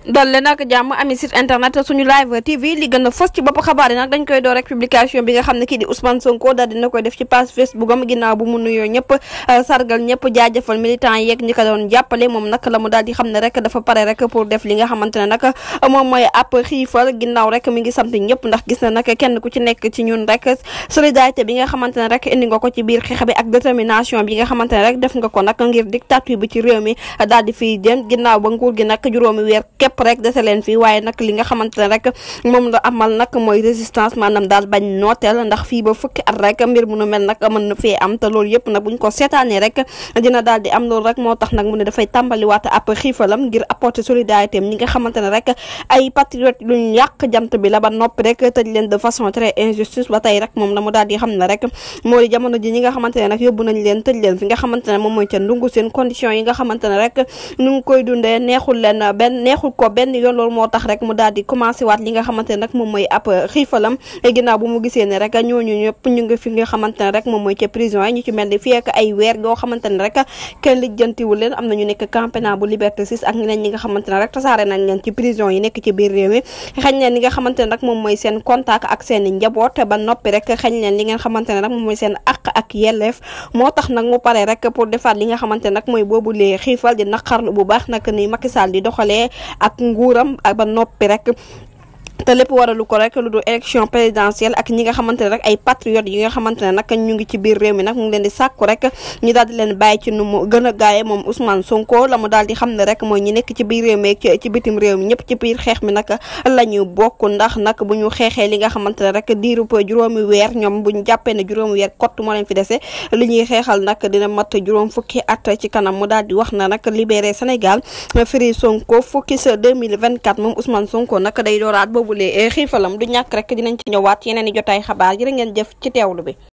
dal leen ak jàmm ami site internet suñu live tv li gën a fës ci bopp xabaar yi nag dañ koy door rek publication bi nga xam ne kii di Ousmane Sonko daal dina koy def ci page Facebook am ginnaaw bu mu nuyoo ñëpp sargal ñëpp jaajëfal militant yeeg ñi ko doon jàppale moom nag la mu daal di xam ne rek dafa pare rek pour def li nga xamante ne nag moom mooy ab xiifal ginnaaw rek mi ngi sant ñëpp ndax gis na nag kenn ku ci nekk ci ñun rek solidarité bi nga xamante ne rek indi nga ko ci biir xeex bi ak détermination bi nga xamante ne rek def nga ko nag ngir dictature bi ci réew mi daal di fiy jëm ginnaaw ba nguur gi nag juróomi weer képp rek dese leen fii waaye nag li nga xamante ne rek moom la amal nag mooy résistance maanaam daal bañ nooteel ndax fii ba fukki at rek mbir mu nu mel nag mën na fee am te loolu yëpp nag buñ ko seetaanee rek dina daal di am loolu rek moo tax nag mu ne dafay tàmbaliwaat ab xiifalam ngir apporter solidarité am ñi nga xamante ne rek ay patriote luñ yàq jant bi la ba noppi rek tëj leen de façon très injustice ba tey rek moom la mu daal di xam ne rek moo di jamono ji ñi nga xamante ne nag yóbbu nañ leen tëj leen fi nga xamante ne moom mooy ca ndungu seen condition yi nga xamante ne rek nu ngi koy dundee neexul ko benn yoon loolu moo tax rek mu daal di commencé waat li nga xamante ne nag moom mooy ab xiifalam ginnaaw bu mu gisee ne rek ñooñu ñëpp ñu ngi fi nga xamante ne rek moom mooy ca prison yi ñu ci mel ni fii ak ay weer yoo xamante ne rek kenn lijjantiwul leen am na ñu nekk camp pénal bu Liberté 6 ak ñeneen ñi nga xamante ne rek tasaare nañ leen ci prison yi nekk ci biir réew mi xañ leen li nga xamante ne nag moom mooy seen contact ak seen njaboot ba noppi rek xañ leen li ngeen xamante ne nag moom mooy seen àq ak yelleef moo tax nag mu pare rek pour defaat li nga xamante ne nag mooy boobu lee xiifal di naqarlu bu baax nag ni Macky Sall di doxalee ak nguuram ba noppi rek te lépp waralu ko rek lu dul élection présidentielle ak ñi nga xamante ne rek ay patriotes yi nga xamante ne nag ñu ngi ci biir réew mi nag mu ngi leen di sàkku rek ñu daal di leen bàyyi ci nu mu gën a gaaye moom Ousmane Sonko la mu daal di xam ne rek mooy ñi nekk ci biir réew mi ci bitim réew mi ñëpp ci biir xeex mi nag la ñu bokk ndax nag bu ñu xeexee li nga xamante ne rek diirub juróomi weer ñoom bu ñu jàppee ne juróomi weer kott moo leen fi dese li ñuy xeexal nag dina mat juróom fukki at ci kanam mu daal di wax na nag libéré Sénégal Free Sonko focus 2024 moom Ousmane Sonko nag day dooraat boobu xiifalam du ñàkk rek dinañ ci ñëwaat yeneen i jotaay xabaar jërë ngeen jëf ci teewlu bi